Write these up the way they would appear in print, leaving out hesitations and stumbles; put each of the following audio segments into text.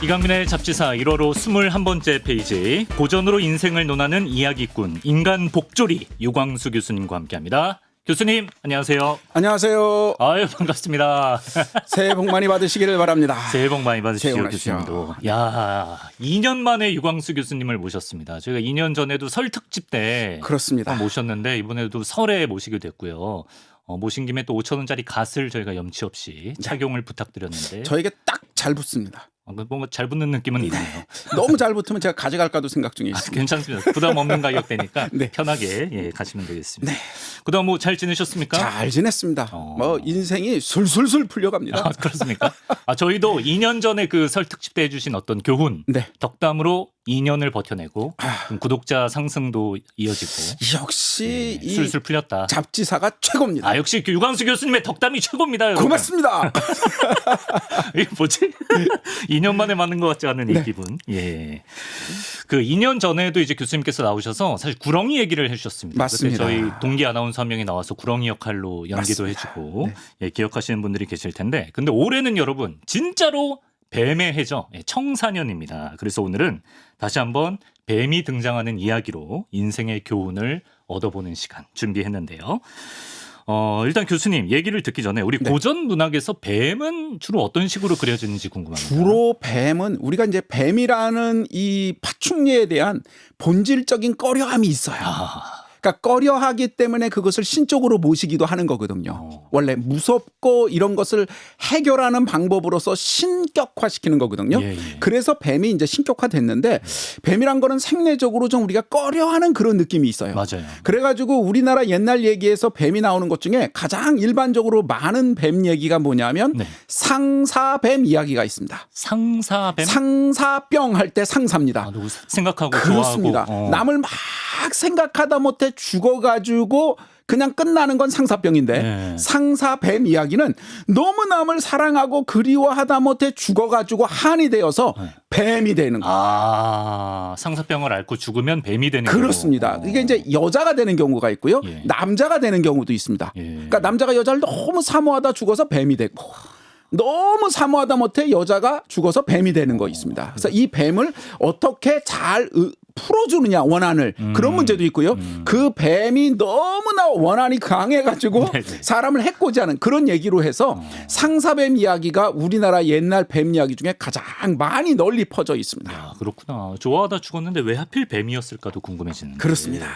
이강민의 잡지사 1월호 21번째 페이지, 고전으로 인생을 논하는 이야기꾼 인간 복조리 유광수 교수님과 함께합니다. 교수님 안녕하세요. 안녕하세요. 아유 반갑습니다. 새해 복 많이 받으시기를 바랍니다. 새해 복 많이 받으시죠 새해 교수님도. 야, 2년 만에 유광수 교수님을 모셨습니다. 저희가 2년 전에도 설 특집 때 그렇습니다. 모셨는데 이번에도 설에 모시게 됐고요. 모신 김에 또 5,000원짜리 갓을 저희가 염치 없이 착용을 부탁드렸는데 저에게 딱 잘 붙습니다. 뭔가 잘 붙는 느낌은 있네요. 너무 잘 붙으면 제가 가져갈까도 생각 중에 있습니다. 괜찮습니다. 부담 없는 가격대니까 네. 편하게 가시면 되겠습니다. 네. 그동안 뭐 잘 지내셨습니까? 잘 지냈습니다. 뭐 인생이 술술술 풀려갑니다. 아, 그렇습니까? 저희도 2년 전에 그 설 특집 때 해주신 어떤 교훈, 네. 덕담으로 2년을 버텨내고 좀 구독자 상승도 이어지고 역시 이 술술 풀렸다. 잡지사가 최고입니다. 역시 유광수 교수님의 덕담이 최고입니다. 여러분. 고맙습니다. 이게 뭐지? 2년 만에 만난 것 같지 않은 이 기분. 예. 그 2년 전에도 이제 교수님께서 나오셔서 사실 구렁이 얘기를 해주셨습니다. 맞습니다. 그때 저희 동기 아나운서 한 명이 나와서 구렁이 역할로 연기도 맞습니다. 해주고 네. 예, 기억하시는 분들이 계실 텐데, 근데 올해는 여러분 진짜로 뱀의 해죠. 청사년입니다. 그래서 오늘은 다시 한번 뱀이 등장하는 이야기로 인생의 교훈을 얻어보는 시간 준비했는데요. 일단 교수님 얘기를 듣기 전에 우리 네. 고전 문학에서 뱀은 주로 어떤 식으로 그려지는지 궁금합니다. 주로 뱀은 우리가 이제 뱀이라는 이 파충류에 대한 본질적인 꺼려함이 있어요. 그러니까 꺼려하기 때문에 그것을 신적으로 모시기도 하는 거거든요. 원래 무섭고 이런 것을 해결하는 방법으로서 신격화시키는 거거든요. 예, 예. 그래서 뱀이 이제 신격화됐는데 뱀이란 거는 생내적으로 좀 우리가 꺼려하는 그런 느낌이 있어요. 맞아요. 그래가지고 우리나라 옛날 얘기에서 뱀이 나오는 것 중에 가장 일반적으로 많은 뱀 얘기가 뭐냐면 네. 상사뱀 이야기가 있습니다. 상사뱀? 상사병 할 때 상사입니다. 누구 생각하고 그렇습니다. 좋아하고. 남을 막 생각하다 못해 죽어가지고 그냥 끝나는 건 상사병인데 네. 상사뱀 이야기는 너무 남을 사랑하고 그리워하다 못해 죽어가지고 한이 되어서 뱀이 되는 거예요. 상사병을 앓고 죽으면 뱀이 되는 그렇습니다. 거고. 이게 이제 여자가 되는 경우가 있고요. 예. 남자가 되는 경우도 있습니다. 예. 그러니까 남자가 여자를 너무 사모하다 죽어서 뱀이 되고 너무 사모하다 못해 여자가 죽어서 뱀이 되는 거 있습니다. 그래서 이 뱀을 어떻게 잘 풀어주느냐 원한을 그런 문제도 있고요. 그 뱀이 너무나 원한이 강해가지고 사람을 해코지하는 그런 얘기로 해서 상사뱀 이야기가 우리나라 옛날 뱀 이야기 중에 가장 많이 널리 퍼져 있습니다. 아, 그렇구나. 좋아하다 죽었는데 왜 하필 뱀이었을까도 궁금해지는. 그렇습니다.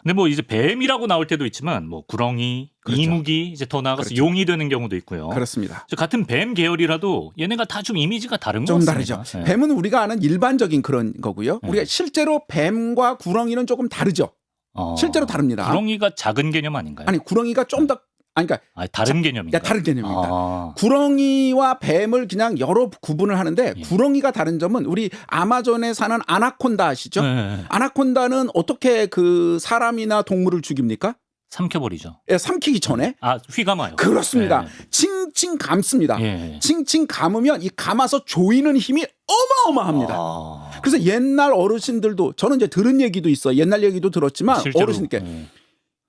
근데 뭐 이제 뱀이라고 나올 때도 있지만 뭐 구렁이, 그렇죠. 이무기, 이제 더 나아가서 그렇죠. 용이 되는 경우도 있고요. 그렇습니다. 같은 뱀 계열이라도 얘네가 다 좀 이미지가 다른 것 좀 같습니다. 다르죠. 네. 뱀은 우리가 아는 일반적인 그런 거고요. 우리가 실제로 뱀과 구렁이는 조금 다르죠. 실제로 다릅니다. 구렁이가 작은 개념 아닌가요? 아니 구렁이가 좀 더 그러니까 다른 개념인가요? 다른 개념입니다. 구렁이와 뱀을 그냥 여러 구분을 하는데 구렁이가 다른 점은 우리 아마존에 사는 아나콘다 아시죠? 네. 아나콘다는 어떻게 그 사람이나 동물을 죽입니까? 삼켜버리죠. 예, 삼키기 전에 휘감아요. 그렇습니다. 네. 칭칭 감습니다. 예. 칭칭 감으면 이 감아서 조이는 힘이 어마어마합니다. 그래서 옛날 어르신들도 저는 이제 들은 얘기도 있어요. 옛날 얘기도 들었지만 실제로, 어르신께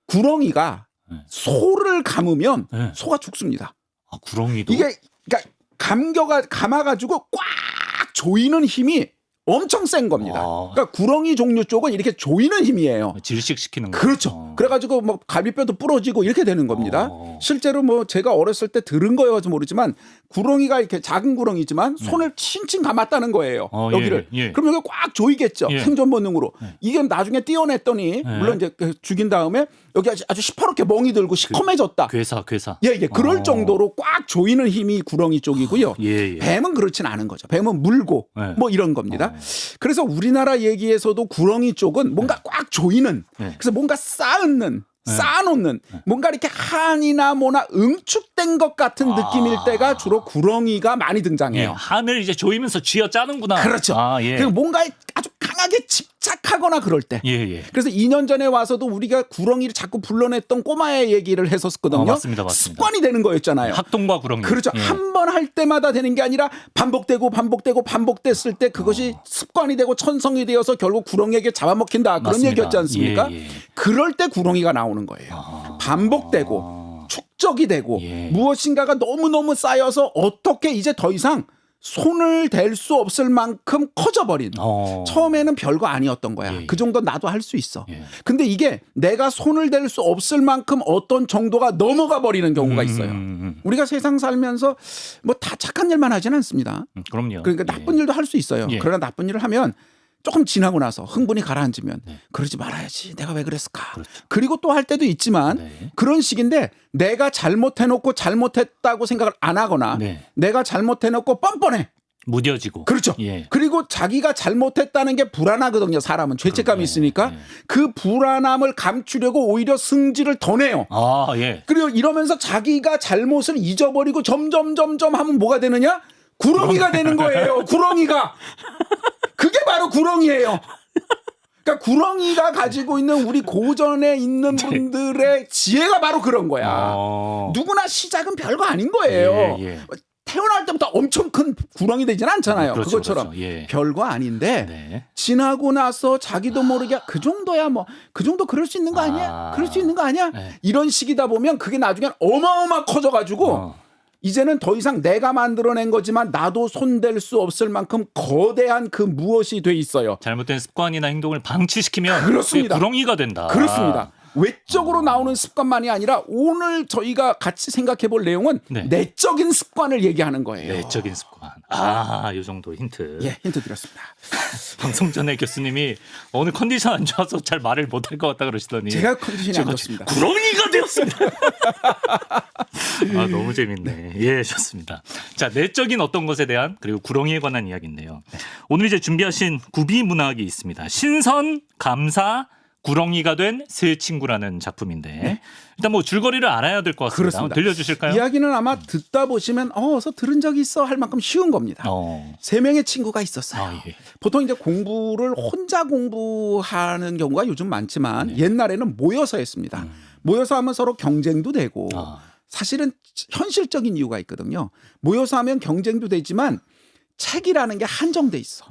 구렁이가 소를 감으면 네. 소가 죽습니다. 구렁이도 이게 그러니까 감아가지고 꽉 조이는 힘이 엄청 센 겁니다. 그러니까 구렁이 종류 쪽은 이렇게 조이는 힘이에요. 질식시키는 거. 그렇죠. 그래가지고 뭐 갈비뼈도 부러지고 이렇게 되는 겁니다. 실제로 뭐 제가 어렸을 때 들은 거여서 모르지만 구렁이가 이렇게 작은 구렁이지만 손을 칭칭 감았다는 거예요. 여기를. 예. 그럼 여기 꽉 조이겠죠. 예. 생존 본능으로. 이게 나중에 띄어냈더니 물론 이제 죽인 다음에 여기 아주 시퍼렇게 멍이 들고 시커매졌다. 괴사. 예. 그럴 정도로 꽉 조이는 힘이 구렁이 쪽이고요. 예. 뱀은 그렇진 않은 거죠. 뱀은 물고 네. 뭐 이런 겁니다. 그래서 우리나라 얘기에서도 구렁이 쪽은 뭔가 꽉 조이는 그래서 뭔가 쌓아놓는 뭔가 이렇게 한이나 뭐나 응축된 것 같은 느낌일 때가 주로 구렁이가 많이 등장해요. 한을 이제 조이면서 쥐어 짜는구나. 그렇죠. 그리고 뭔가 아주 강하게 집착하거나 그럴 때. 그래서 2년 전에 와서도 우리가 구렁이를 자꾸 불러냈던 꼬마의 얘기를 했었거든요. 맞습니다. 습관이 되는 거였잖아요. 학동과 구렁이. 그렇죠. 한 번 할 때마다 되는 게 아니라 반복됐을 때 그것이 습관이 되고 천성이 되어서 결국 구렁이에게 잡아먹힌다. 그런 맞습니다. 얘기였지 않습니까? 예. 그럴 때 구렁이가 나오는 거예요. 반복되고 축적이 되고 무엇인가가 너무너무 쌓여서 어떻게 이제 더 이상 손을 댈 수 없을 만큼 커져버린. 처음에는 별거 아니었던 거야. 예. 그 정도 나도 할 수 있어. 예. 근데 이게 내가 손을 댈 수 없을 만큼 어떤 정도가 넘어가 버리는 경우가 있어요. 우리가 세상 살면서 뭐 다 착한 일만 하지는 않습니다. 그럼요. 그러니까 나쁜 일도 할 수 있어요. 예. 그러나 나쁜 일을 하면 조금 지나고 나서 흥분이 가라앉으면 그러지 말아야지. 내가 왜 그랬을까. 그렇죠. 그리고 또 할 때도 있지만 네. 그런 식인데 내가 잘못해놓고 잘못했다고 생각을 안 하거나 네. 내가 잘못해놓고 뻔뻔해. 무뎌지고. 그렇죠. 예. 그리고 자기가 잘못했다는 게 불안하거든요. 사람은 죄책감이 있으니까 네. 그 불안함을 감추려고 오히려 승질을 더 내요. 예. 그리고 이러면서 자기가 잘못을 잊어버리고 점점 하면 뭐가 되느냐? 구렁이가 되는 거예요. 구렁이가. 그게 바로 구렁이에요. 그러니까 구렁이가 가지고 있는 우리 고전에 있는 분들의 지혜가 바로 그런 거야. 누구나 시작은 별거 아닌 거예요. 예. 태어날 때부터 엄청 큰 구렁이 되진 않잖아요. 그렇죠, 그것처럼 그렇죠. 예. 별거 아닌데 네. 지나고 나서 자기도 모르게 그 정도야 뭐 그 정도 그럴 수 있는 거 아니야? 그럴 수 있는 거 아니야? 네. 이런 식이다 보면 그게 나중엔 어마어마 커져가지고 이제는 더 이상 내가 만들어낸 거지만 나도 손댈 수 없을 만큼 거대한 그 무엇이 돼 있어요. 잘못된 습관이나 행동을 방치시키면 그렇습니다. 그게 구렁이가 된다. 그렇습니다. 외적으로 나오는 습관만이 아니라 오늘 저희가 같이 생각해 볼 내용은 네. 내적인 습관을 얘기하는 거예요. 내적인 습관. 이 정도 힌트. 예, 힌트 드렸습니다. 방송 전에 교수님이 오늘 컨디션 안 좋아서 잘 말을 못할 것 같다 그러시더니 제가 컨디션이 안 좋습니다. 구렁이가 되었습니다. 너무 재밌네. 예, 좋습니다. 자, 내적인 어떤 것에 대한 그리고 구렁이에 관한 이야기인데요. 오늘 이제 준비하신 구비 문학이 있습니다. 신선, 감사, 구렁이가 된 새 친구라는 작품인데 일단 뭐 줄거리를 알아야 될 것 같습니다. 그렇습니다. 한번 들려주실까요? 이야기는 아마 듣다 보시면 어서 들은 적이 있어 할 만큼 쉬운 겁니다. 세 명의 친구가 있었어요. 예. 보통 이제 공부를 혼자 공부하는 경우가 요즘 많지만 옛날에는 모여서 했습니다. 모여서 하면 서로 경쟁도 되고 사실은 현실적인 이유가 있거든요. 모여서 하면 경쟁도 되지만 책이라는 게 한정돼 있어.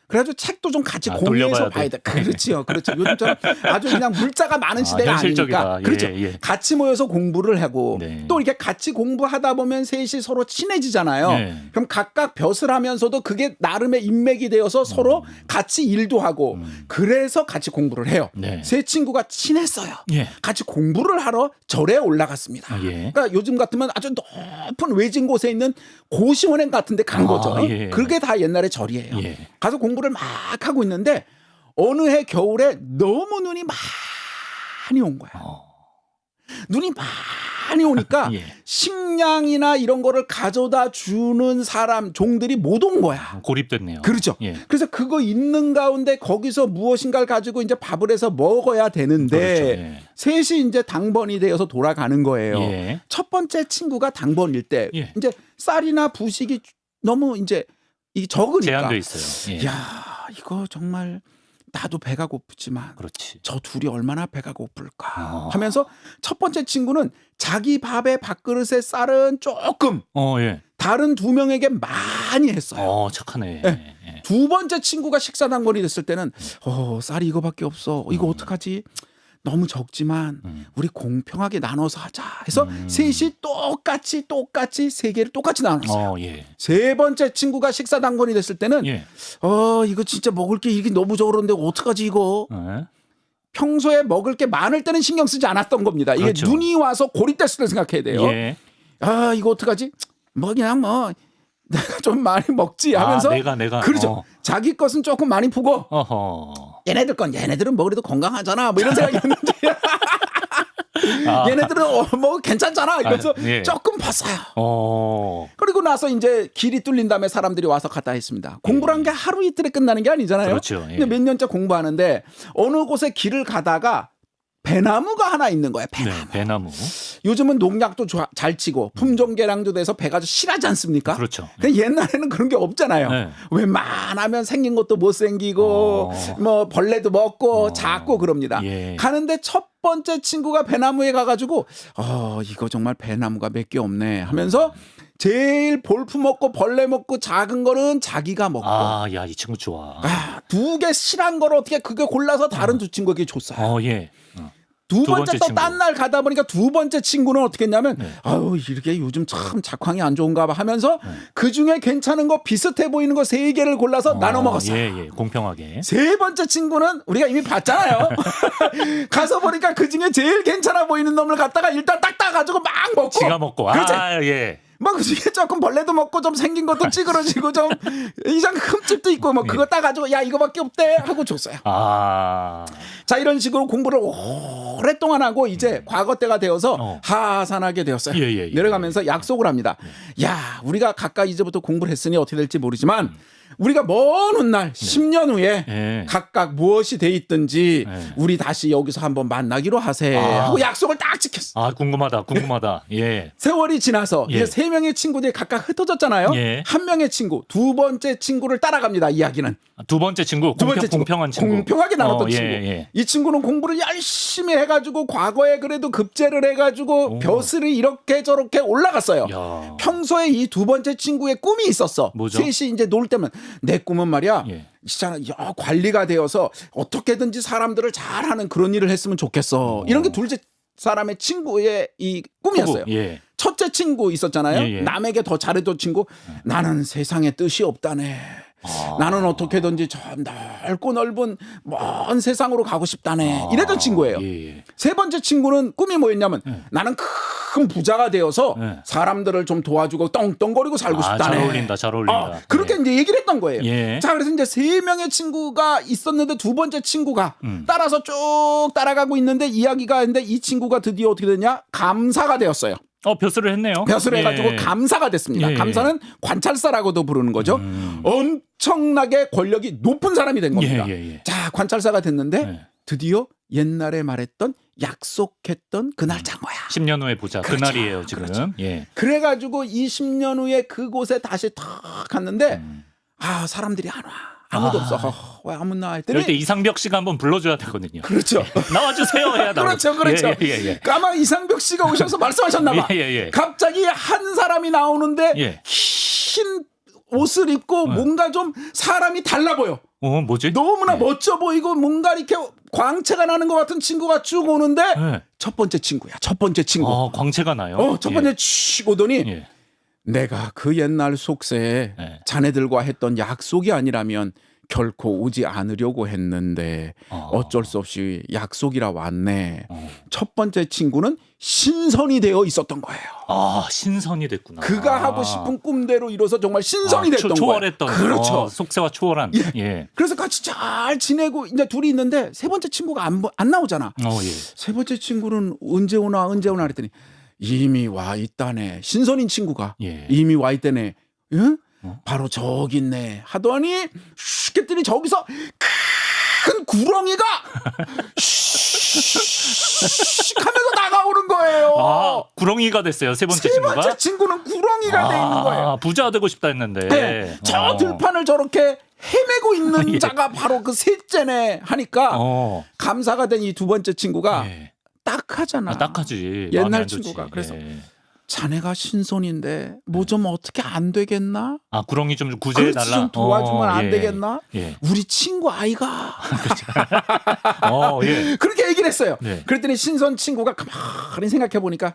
그래가지고 책도 좀 같이 공유해서 봐야 돼. 그렇지요. 그렇죠. 요즘처럼 아주 그냥 물자가 많은 시대가 현실적이다. 아니니까. 그렇죠. 예. 같이 모여서 공부를 하고 네. 또 이렇게 같이 공부하다 보면 셋이 서로 친해지잖아요. 네. 그럼 각각 벼슬 하면서도 그게 나름의 인맥이 되어서 서로 같이 일도 하고 그래서 같이 공부를 해요. 네. 세 친구가 친했어요. 예. 같이 공부를 하러 절에 올라갔습니다. 예. 그러니까 요즘 같으면 아주 높은 외진 곳에 있는 고시원행 같은 데 간 거죠. 예. 그게 다 옛날의 절이에요. 예. 가서 공부를 막 하고 있는데 어느 해 겨울에 너무 눈이 많이 온 거야. 눈이 많이 오니까 예. 식량이나 이런 거를 가져다 주는 사람 종들이 못 온 거야. 고립됐네요. 그렇죠. 예. 그래서 그거 있는 가운데 거기서 무엇인가를 가지고 이제 밥을 해서 먹어야 되는데 그렇죠. 예. 셋이 이제 당번이 되어서 돌아가는 거예요. 예. 첫 번째 친구가 당번일 때 예. 이제 쌀이나 부식이 너무 이제 이 적으니까 제한돼 있어요. 예. 야, 이거 정말 나도 배가 고프지만 그렇지. 저 둘이 얼마나 배가 고플까 하면서 첫 번째 친구는 자기 밥에 밥그릇에 쌀은 조금 예. 다른 두 명에게 많이 했어요. 착하네. 네. 예. 두 번째 친구가 식사 당번이 됐을 때는 쌀이 이거밖에 없어. 이거 어떡하지? 너무 적지만 우리 공평하게 나눠서 하자 해서 셋이 똑같이 세 개를 똑같이 나눴어요. 예. 세 번째 친구가 식사 당번이 됐을 때는 예. 이거 진짜 먹을 게 이게 너무 적었는데 어떡하지 이거. 예. 평소에 먹을 게 많을 때는 신경 쓰지 않았던 겁니다. 이게 그렇죠. 눈이 와서 고립됐을 때 생각해야 돼요. 예. 이거 어떡하지? 그냥 내가 좀 많이 먹지 하면서 내가 그렇죠. 자기 것은 조금 많이 푸고 어허. 얘네들은 뭐 그래도 건강하잖아 뭐 이런 생각이었는데 얘네들은 뭐 괜찮잖아 이러면서 예. 조금 봤어요. 그리고 나서 이제 길이 뚫린 다음에 사람들이 와서 갖다 했습니다. 공부를 한 게 하루 이틀에 끝나는 게 아니잖아요. 그렇죠. 예. 근데 몇 년째 공부하는데 어느 곳에 길을 가다가 배나무가 하나 있는 거예요. 배나무. 네, 배나무. 요즘은 농약도 잘 치고 품종개량도 돼서 배가 좀 실하지 않습니까? 그렇죠. 근데 옛날에는 그런 게 없잖아요. 네. 웬만하면 생긴 것도 못생기고 뭐 벌레도 먹고 작고 그럽니다. 예. 가는데 첫 번째 친구가 배나무에 가가지고 이거 정말 배나무가 몇 개 없네 하면서 제일 볼품 먹고 벌레 먹고 작은 거는 자기가 먹고 야, 이 친구 좋아. 두 개 실한 거를 어떻게 그게 골라서 다른 두 친구에게 줬어요. 예. 두 두 번째 번째 또 친구. 딴 날 가다 보니까 두 번째 친구는 어떻게 했냐면 네. 아유 이렇게 요즘 참 작황이 안 좋은가 봐 하면서 그 중에 괜찮은 거 비슷해 보이는 거 세 개를 골라서 나눠 먹었어요. 예, 공평하게. 세 번째 친구는 우리가 이미 봤잖아요. 가서 보니까 그 중에 제일 괜찮아 보이는 놈을 갖다가 일단 딱 따가지고 막 먹고. 지가 먹고. 그렇지. 아, 예. 막 그중에 조금 벌레도 먹고 좀 생긴 것도 찌그러지고 좀 이상 흠집도 있고 뭐 그거 따가지고 야 이거밖에 없대 하고 줬어요. 아. 자 이런 식으로 공부를 오랫동안 하고 이제 과거 때가 되어서 하산하게 되었어요. 예. 내려가면서 약속을 합니다. 야 우리가 각각 이제부터 공부를 했으니 어떻게 될지 모르지만 우리가 먼 훗날 10년 후에 예. 각각 무엇이 돼 있든지 네. 우리 다시 여기서 한번 만나기로 하세 하고 약속을 딱 지켰어. 아, 궁금하다. 예. 세월이 지나서 예. 이제 세 명의 친구들이 각각 흩어졌잖아요. 예. 한 명의 친구, 두 번째 친구를 따라갑니다. 이야기는. 두 번째 친구. 두 번째 친구. 공평한 친구. 공평하게 나눴던 예, 친구. 예. 이 친구는 공부를 열심히 해가지고 과거에 그래도 급제를 해가지고 벼슬이 이렇게 저렇게 올라갔어요. 야. 평소에 이 두 번째 친구의 꿈이 있었어. 뭐죠? 셋이 이제 놀 때면 내 꿈은 말이야. 예. 있잖아, 관리가 되어서 어떻게든지 사람들을 잘하는 그런 일을 했으면 좋겠어. 이런 게 둘째 사람의 친구의 이 꿈이었어요. 예. 첫째 친구 있었잖아요. 예. 남에게 더 잘해준 친구. 나는 세상에 뜻이 없다네. 나는 어떻게든지 저 넓고 넓은 먼 세상으로 가고 싶다네. 이랬던 친구예요. 예. 세 번째 친구는 꿈이 뭐였냐면 나는 큰 부자가 되어서 네. 사람들을 좀 도와주고 떵떵거리고 살고 싶다네. 잘 어울린다. 그렇게 예. 이제 얘기를 했던 거예요. 예. 자, 그래서 이제 세 명의 친구가 있었는데 두 번째 친구가 따라서 쭉 따라가고 있는데 이야기가 있는데 이 친구가 드디어 어떻게 됐냐? 감사가 되었어요. 벼슬을 했네요. 벼슬을 예. 해가지고 감사가 됐습니다. 예. 감사는 관찰사라고도 부르는 거죠. 엄청나게 권력이 높은 사람이 된 겁니다. 예. 자, 관찰사가 됐는데 예. 드디어 옛날에 말했던 약속했던 그날 장어야. 10년 후에 보자. 그렇죠. 그날이에요, 지금. 그렇죠. 예. 그래가지고 20년 후에 그곳에 다시 탁 갔는데 사람들이 안 와. 아무도 없어. 왜 아무나 했더니 이럴 때 이상벽 씨가 한번 불러줘야 되거든요. 그렇죠. 나와주세요 해야 나오고. 그렇죠. 예. 아마 이상벽 씨가 오셔서 말씀하셨나 봐. 예. 갑자기 한 사람이 나오는데 예. 흰 옷을 입고 뭔가 좀 사람이 달라 보여. 뭐지? 너무나 멋져 보이고 뭔가 이렇게 광채가 나는 것 같은 친구가 쭉 오는데 예. 첫 번째 친구야. 첫 번째 친구. 광채가 나요. 첫 번째 쭉 오더니 예. 내가 그 옛날 속세에 예. 자네들과 했던 약속이 아니라면 결코 오지 않으려고 했는데 어쩔 수 없이 약속이라 왔네. 첫 번째 친구는 신선이 되어 있었던 거예요. 신선이 됐구나. 그가 하고 싶은 꿈대로 이뤄서 정말 신선이 됐던 거예요. 초월했던. 그렇죠. 속세와 초월한. 예. 그래서 같이 잘 지내고 이제 둘이 있는데 세 번째 친구가 안 나오잖아. 예. 세 번째 친구는 언제 오나 그랬더니 이미 와 있다네. 신선인 친구가 예. 이미 와 있다네. 응? 바로 저기 있네 하더니 슉 했더니 저기서 큰 구렁이가 슉 하면서 다가오는 거예요. 구렁이가 됐어요. 세 번째 세 친구가. 번째 친구는 구렁이가 돼 있는 거예요. 부자 되고 싶다 했는데. 네. 저 들판을 저렇게 헤매고 있는 자가 바로 그 셋째네 하니까 감사가 된 이 두 번째 친구가 예. 딱하잖아. 딱하지. 옛날 마음이 안 좋지. 친구가. 그래서 예. 자네가 신손인데 뭐 좀 어떻게 안 되겠나? 구렁이 좀 구제해 그렇지 달라. 좀 도와주면 안 예. 되겠나? 예. 우리 친구 아이가 예. 그렇게 얘기를 했어요. 네. 그랬더니 신선 친구가 가만히 생각해 보니까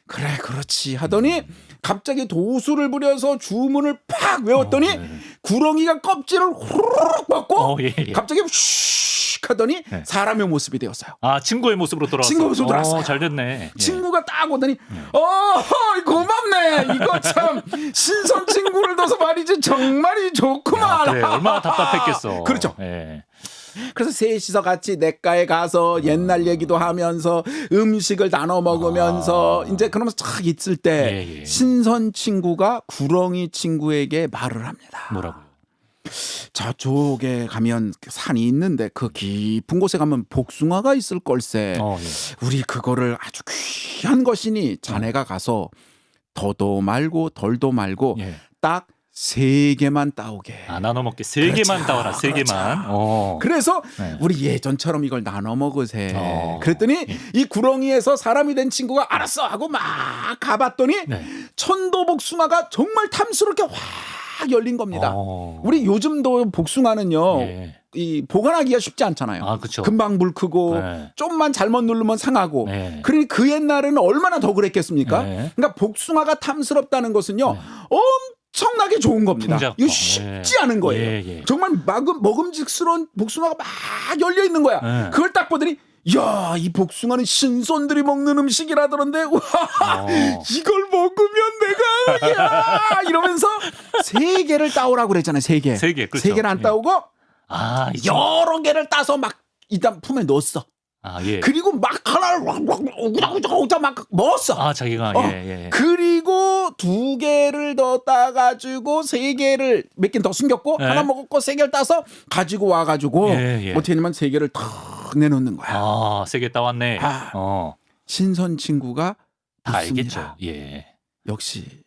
그래 그렇지 하더니 갑자기 도수를 부려서 주문을 팍 외웠더니 구렁이가 껍질을 후루룩 벗고 예. 갑자기 슉 하더니 사람의 모습이 되었어요. 친구의 모습으로 돌아왔어. 친구의 모습으로 돌아왔어요. 잘 됐네. 예. 친구가 딱 오더니 고맙네. 이거 참 신선 친구를 둬서 말이지 정말이 좋구만. 그래, 얼마나 답답했겠어. 그렇죠. 예. 그래서 셋이서 같이 냇가에 가서 옛날 얘기도 하면서 음식을 나눠 먹으면서 이제 그러면서 쫙 있을 때 예. 신선 친구가 구렁이 친구에게 말을 합니다. 뭐라고요? 저쪽에 가면 산이 있는데 그 깊은 곳에 가면 복숭아가 있을 걸세. 예. 우리 그거를 아주 귀한 것이니 자네가 가서 더도 말고 덜도 말고 예. 딱 3개만 따오게. 나눠 먹게 3개만 그렇죠. 따와라. 3개만. 그래서 네. 우리 예전처럼 이걸 나눠 먹으세. 어. 그랬더니 이 구렁이에서 사람이 된 친구가 알았어 하고 막 가봤더니 네. 천도복숭아가 정말 탐스럽게 확 열린 겁니다. 어. 우리 요즘도 복숭아는요. 예. 이 보관하기가 쉽지 않잖아요. 아, 그렇죠. 금방 물 크고 네. 좀만 잘못 누르면 상하고. 네. 그러니 그 옛날에는 얼마나 더 그랬겠습니까? 네. 그러니까 복숭아가 탐스럽다는 것은요. 네. 엄청나게 좋은 겁니다. 풍작과. 이거 쉽지 않은 거예요. 예, 예. 정말 먹음직스러운 복숭아가 막 열려 있는 거야. 네. 그걸 딱 보더니 야, 이 복숭아는 신손들이 먹는 음식이라더런데 와, 이걸 먹으면 내가 야 이러면서 3개를 따오라고 그랬잖아요. 3개. 3개, 그렇죠. 3개를 안 따오고 아, 이 여러 개를 따서 막 일단 품에 넣었어. 아, 예. 그리고 막 하나를 막 먹었어. 아, 자기가 예. 그리고 2개를 더 따가지고 3개를 몇 개 더 숨겼고 네. 하나 먹었고 3개를 따서 가지고 와가지고 예. 어떻게 하냐면 3개를 탁 내놓는 거야. 아, 3개 따왔네. 아. 신선 친구가 다 묻습니다. 알겠죠. 예. 역시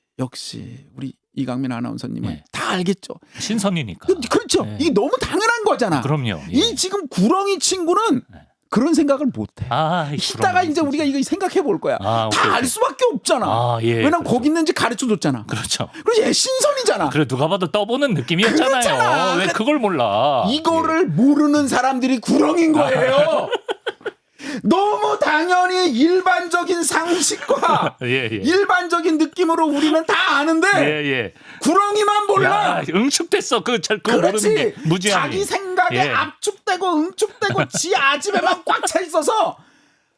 우리 이강민 아나운서님은 네. 다 알겠죠. 신선이니까. 그렇죠. 네. 이게 너무 당연한 거잖아. 그럼요. 예. 이 지금 구렁이 친구는 네. 그런 생각을 못해. 아, 이따가 이제 우리가 이거 생각해 볼 거야. 아, 오케이, 다 알 오케이. 수밖에 없잖아. 아, 예. 왜냐면 그렇죠. 거기 있는지 가르쳐 줬잖아. 그렇죠. 그래서 얘 신선이잖아. 그래 누가 봐도 떠보는 느낌이었잖아요. 그렇잖아. 왜 그걸 몰라? 이거를 모르는 사람들이 구렁인 거예요. 너무 당연히 일반적인 상식과 예. 일반적인 느낌으로 우리는 다 아는데 예. 구렁이만 몰라. 야, 응축됐어. 그거 모르는 그렇지. 게 무지함이. 자기 생각에 예. 압축되고 응축되고 지 아집에만 꽉 차 있어서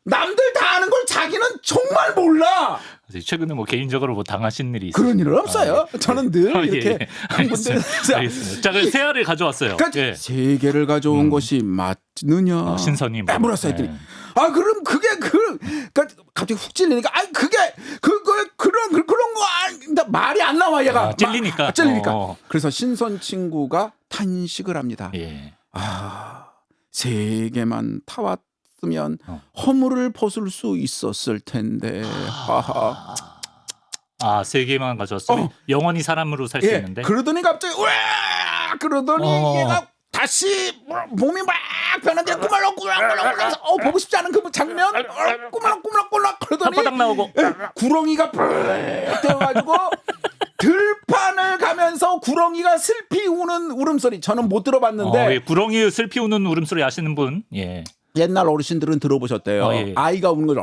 남들 다 아는 걸 자기는 정말 몰라. 최근에 뭐 개인적으로 뭐 당하신 일이 있어요? 그런 일은 없어요. 저는 늘 아, 이렇게 예. 한 군데서 알겠습니다. 자, 그래서 새 알을 가져왔어요. 예. 3개를 가져온 것이 맞느냐? 신선이 뭐. 물었어 했더니 예. 아 그럼 그게 그러니까 갑자기 훅 찔리니까 아 그게 그런 거 아니 말이 안 나와 얘가 아, 찔리니까. 찔리니까 그래서 신선 친구가 탄식을 합니다. 예. 아 3개만 타왔으면 허물을 벗을 수 있었을 텐데 하하. 아, 3개만 가져왔으면 영원히 사람으로 살 수 예, 있는데. 그러더니 갑자기 와 그러더니 얘가 다시 몸이 막 변하는데 꾸물럭꾸물럭 보고 싶지 않은 그 장면 꾸물럭꾸물럭 그러더니 혓바닥 나오고. 구렁이가 뿔 뛰어가지고 들판을 가면서 구렁이가 슬피 우는 울음소리 저는 못 들어봤는데 예. 구렁이 슬피 우는 울음소리 아시는 분? 예. 옛날 어르신들은 들어보셨대요. 예. 아이가 우는 거죠.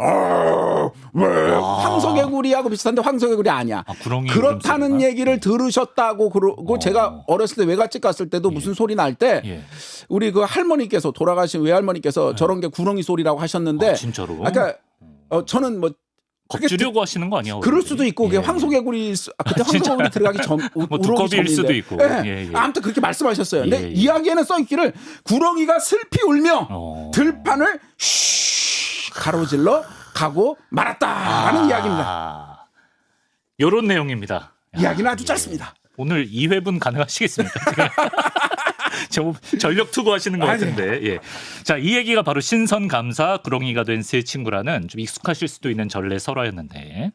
황소개구리하고 비슷한데 황소개구리 아니야. 아, 구렁이 그렇다는 울음소리가? 얘기를 들으셨다고 그러고 제가 어렸을 때 외갓집 갔을 때도 무슨 소리 날 때 예. 우리 그 할머니께서 돌아가신 외할머니께서 저런 게 구렁이 소리라고 하셨는데 아, 진짜로? 그러니까 저는 뭐 겁주려고 하시는 거 아니야? 그럴 수도 있고 그게 예. 황소개구리 그때 황소개구리 들어가기 전 뭐 우럭이 두꺼비일 전인데. 수도 있고. 예. 예. 아무튼 그렇게 말씀하셨어요. 근데 예. 이야기에는 써 있기를 구렁이가 슬피 울며 들판을 가로질러 가고 말았다라는 이야기입니다. 이런 내용입니다. 이야기는 아주 짧습니다. 오늘 2회분 가능하시겠습니까? 저 전력 투구하시는 것 같은데. 예. 자, 이 얘기가 바로 신선 감사 구렁이가 된 세 친구라는 좀 익숙하실 수도 있는 전래 설화였는데.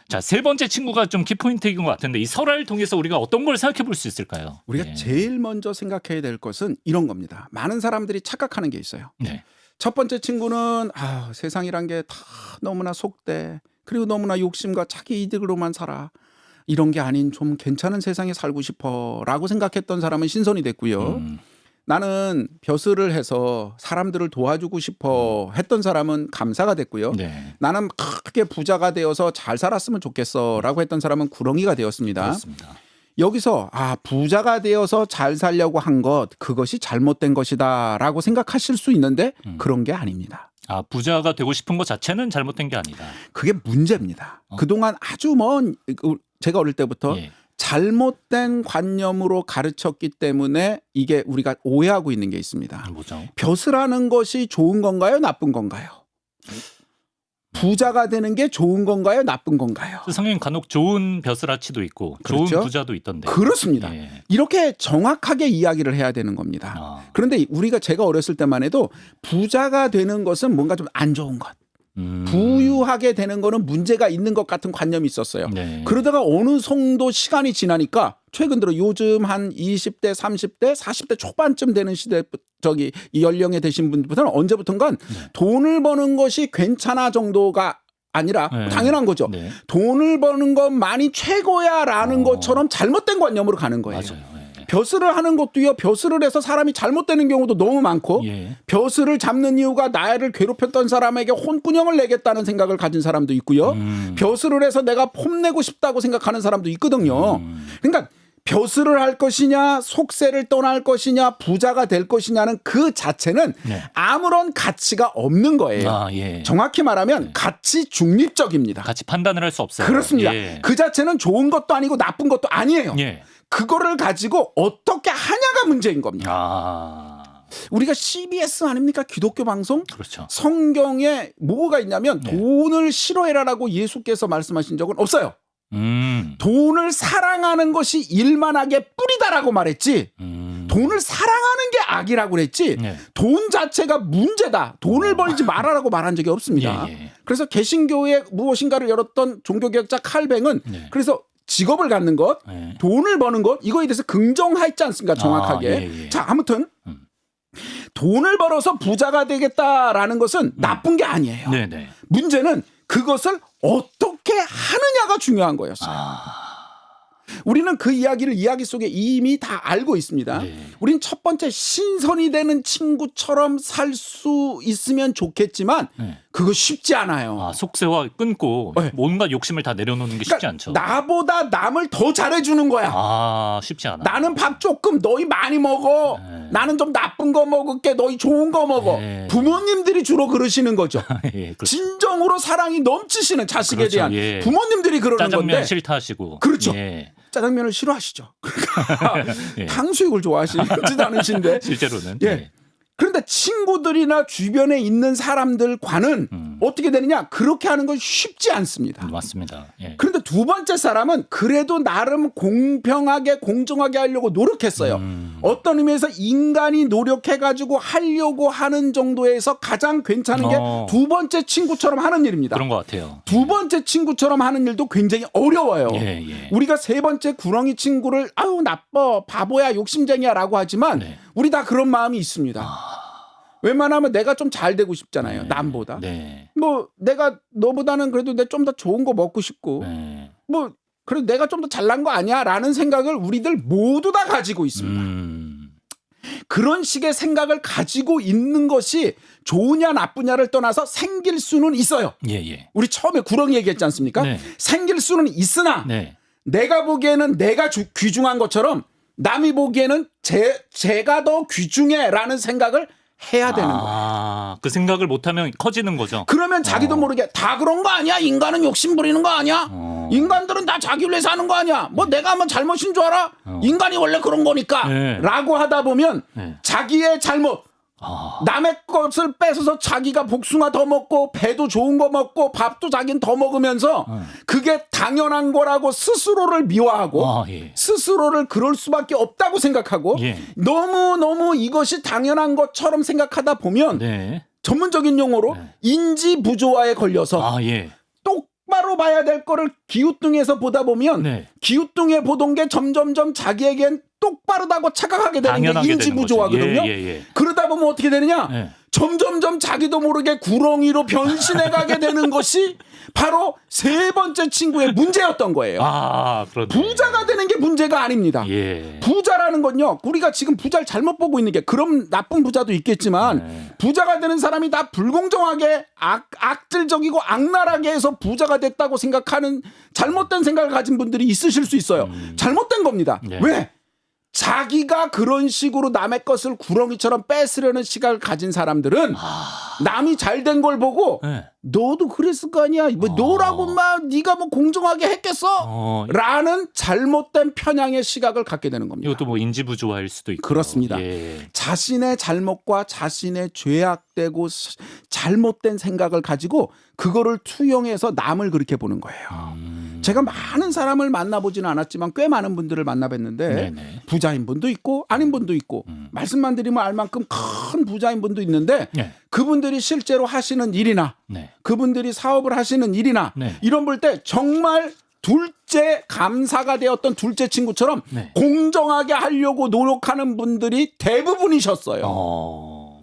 자, 3번째 친구가 좀 키포인트인 것 같은데 이 설화를 통해서 우리가 어떤 걸 생각해 볼 수 있을까요? 우리가 예. 제일 먼저 생각해야 될 것은 이런 겁니다. 많은 사람들이 착각하는 게 있어요. 네. 첫 번째 친구는 세상이란 게 다 너무나 속대 그리고 너무나 욕심과 자기 이득으로만 살아. 이런 게 아닌 좀 괜찮은 세상에 살고 싶어라고 생각했던 사람은 신선이 됐고요. 나는 벼슬을 해서 사람들을 도와주고 싶어 했던 사람은 감사가 됐고요. 네. 나는 크게 부자가 되어서 잘 살았으면 좋겠어라고 했던 사람은 구렁이가 되었습니다. 그렇습니다. 여기서 부자가 되어서 잘 살려고 한 것 그것이 잘못된 것이다라고 생각하실 수 있는데 그런 게 아닙니다. 아, 부자가 되고 싶은 것 자체는 잘못된 게 아니다. 그게 문제입니다. 그동안 아주 먼 제가 어릴 때부터 예. 잘못된 관념으로 가르쳤기 때문에 이게 우리가 오해하고 있는 게 있습니다. 뭐죠? 벼슬하는 것이 좋은 건가요? 나쁜 건가요? 부자가 되는 게 좋은 건가요? 나쁜 건가요? 세상엔 간혹 좋은 벼슬아치도 있고 그렇죠? 좋은 부자도 있던데. 그렇습니다. 예. 이렇게 정확하게 이야기를 해야 되는 겁니다. 그런데 제가 어렸을 때만 해도 부자가 되는 것은 뭔가 좀 안 좋은 것. 부유하게 되는 거는 문제가 있는 것 같은 관념이 있었어요. 네. 그러다가 어느 정도 시간이 지나니까 최근 들어 요즘 한 20대, 30대, 40대 초반쯤 되는 시대 이 연령에 되신 분들부터는 언제부턴가 돈을 버는 것이 괜찮아 정도가 아니라 네. 당연한 거죠. 돈을 버는 것만이 최고야라는 것처럼 잘못된 관념으로 가는 거예요. 맞아요. 네. 벼슬을 하는 것도요. 벼슬을 해서 사람이 잘못되는 경우도 너무 많고 예. 벼슬을 잡는 이유가 나를 괴롭혔던 사람에게 혼꾸녕을 내겠다는 생각을 가진 사람도 있고요. 벼슬을 해서 내가 폼내고 싶다고 생각하는 사람도 있거든요. 그러니까 벼슬을 할 것이냐 속세를 떠날 것이냐 부자가 될 것이냐는 그 자체는 네. 아무런 가치가 없는 거예요. 아, 예. 정확히 말하면 가치 중립적입니다. 같이 판단을 할 수 없어요. 그렇습니다. 예. 그 자체는 좋은 것도 아니고 나쁜 것도 아니에요. 예. 그거를 가지고 어떻게 하냐가 문제인 겁니다. 아, 우리가 CBS 아닙니까? 기독교 방송? 그렇죠. 성경에 뭐가 있냐면 네. 돈을 싫어해라라고 예수께서 말씀하신 적은 없어요. 돈을 사랑하는 것이 일만하게 뿌리다라고 말했지. 돈을 사랑하는 게 악이라고 그랬지. 네. 돈 자체가 문제다. 돈을 벌지 말아라고 말한 적이 없습니다. 예, 예. 그래서 개신교에 무엇인가를 열었던 종교개혁자 칼뱅은 네. 그래서 직업을 갖는 것, 네. 돈을 버는 것 이거에 대해서 긍정하지 않습니까? 정확하게. 예, 예. 자, 아무튼 돈을 벌어서 부자가 되겠다라는 것은 나쁜 게 아니에요. 네네. 문제는 그것을 어떻게 하느냐가 중요한 거였어요. 우리는 그 이야기를 이야기 속에 이미 다 알고 있습니다. 네. 우린 첫 번째 신선이 되는 친구처럼 살 수 있으면 좋겠지만 네. 그거 쉽지 않아요. 아, 속세와 끊고 네. 온갖 욕심을 다 내려놓는 게 쉽지 그러니까 않죠. 나보다 남을 더 잘해주는 거야. 아, 쉽지 않아. 나는 밥 조금 너희 많이 먹어. 네. 나는 좀 나쁜 거 먹을게. 너희 좋은 거 먹어. 네. 부모님들이 주로 그러시는 거죠. 예, 그렇죠. 진정으로 사랑이 넘치시는 자식에 그렇죠. 대한 예. 부모님들이 그러는 짜장면 건데 싫다 하시고. 그렇죠. 예. 짜장면을 싫어하시죠. 예. 탕수육을 좋아하시지도 않으신데. 실제로는. 예. 그런데 친구들이나 주변에 있는 사람들과는 어떻게 되느냐? 그렇게 하는 건 쉽지 않습니다. 맞습니다. 예. 그런데 두 번째 사람은 그래도 나름 공평하게 공정하게 하려고 노력했어요. 어떤 의미에서 인간이 노력해가지고 하려고 하는 정도에서 가장 괜찮은 게 두 번째 친구처럼 하는 일입니다. 그런 것 같아요. 두 번째 친구처럼 하는 일도 굉장히 어려워요. 예, 예. 우리가 세 번째 구렁이 친구를 아유 나빠 바보야 욕심쟁이야라고 하지만 네. 우리 다 그런 마음이 있습니다. 웬만하면 내가 좀 잘 되고 싶잖아요. 네. 남보다. 네. 뭐 내가 너보다는 그래도 내 좀 더 좋은 거 먹고 싶고 네. 뭐 그래도 내가 좀 더 잘난 거 아니야라는 생각을 우리들 모두 다 가지고 있습니다. 그런 식의 생각을 가지고 있는 것이 좋으냐 나쁘냐를 떠나서 생길 수는 있어요. 예, 예. 우리 처음에 구렁이 얘기했지 않습니까? 네. 생길 수는 있으나 네. 내가 보기에는 내가 귀중한 것처럼 남이 보기에는 제가 더 귀중해라는 생각을 해야 되는 거예요. 아, 그 생각을 못하면 커지는 거죠. 그러면 자기도 모르게 다 그런 거 아니야? 인간은 욕심 부리는 거 아니야? 인간들은 다 자기 위해서 하는 거 아니야? 뭐 내가 하면 잘못인 줄 알아? 인간이 원래 그런 거니까 네. 라고 하다 보면 네. 자기의 잘못 남의 것을 뺏어서 자기가 복숭아 더 먹고 배도 좋은 거 먹고 밥도 자기는 더 먹으면서 그게 당연한 거라고 스스로를 미워하고 아, 예. 스스로를 그럴 수밖에 없다고 생각하고 예. 너무너무 이것이 당연한 것처럼 생각하다 보면 네. 전문적인 용어로 인지 부조화에 걸려서 아, 예. 똑바로 봐야 될 거를 기우뚱해서 보다 보면 네. 기우뚱해 보던 게 점점점 자기에겐 똑바르다고 착각하게 되는 게 당연하게 인지 되는 거죠. 부조화거든요. 예, 예, 예. 그러다 보면 어떻게 되느냐? 예. 점점점 자기도 모르게 구렁이로 변신해 가게 되는 것이 바로 세 번째 친구의 문제였던 거예요. 아, 그렇네. 부자가 되는 게 문제가 아닙니다. 예. 부자라는 건요. 우리가 지금 부자를 잘못 보고 있는 게 그럼 나쁜 부자도 있겠지만 네. 부자가 되는 사람이 다 불공정하게 악질적이고 악랄하게 해서 부자가 됐다고 생각하는 잘못된 생각을 가진 분들이 있으실 수 있어요. 잘못된 겁니다. 네. 왜? 자기가 그런 식으로 남의 것을 구렁이처럼 뺏으려는 시각을 가진 사람들은 남이 잘 된 걸 보고 네. 너도 그랬을 거 아니야. 뭐 너라고 막 네가 뭐 공정하게 했겠어? 라는 잘못된 편향의 시각을 갖게 되는 겁니다. 이것도 뭐 인지부조화일 수도 있고. 그렇습니다. 예. 자신의 잘못과 자신의 죄악되고 잘못된 생각을 가지고 그거를 투영해서 남을 그렇게 보는 거예요. 제가 많은 사람을 만나보지는 않았지만 꽤 많은 분들을 만나뵀는데 네네. 부자인 분도 있고 아닌 분도 있고 말씀만 드리면 알 만큼 큰 부자인 분도 있는데 네. 그분들이 실제로 하시는 일이나 네. 그분들이 사업을 하시는 일이나 네. 이런 볼 때 정말 둘째 감사가 되었던 둘째 친구처럼 네. 공정하게 하려고 노력하는 분들이 대부분이셨어요.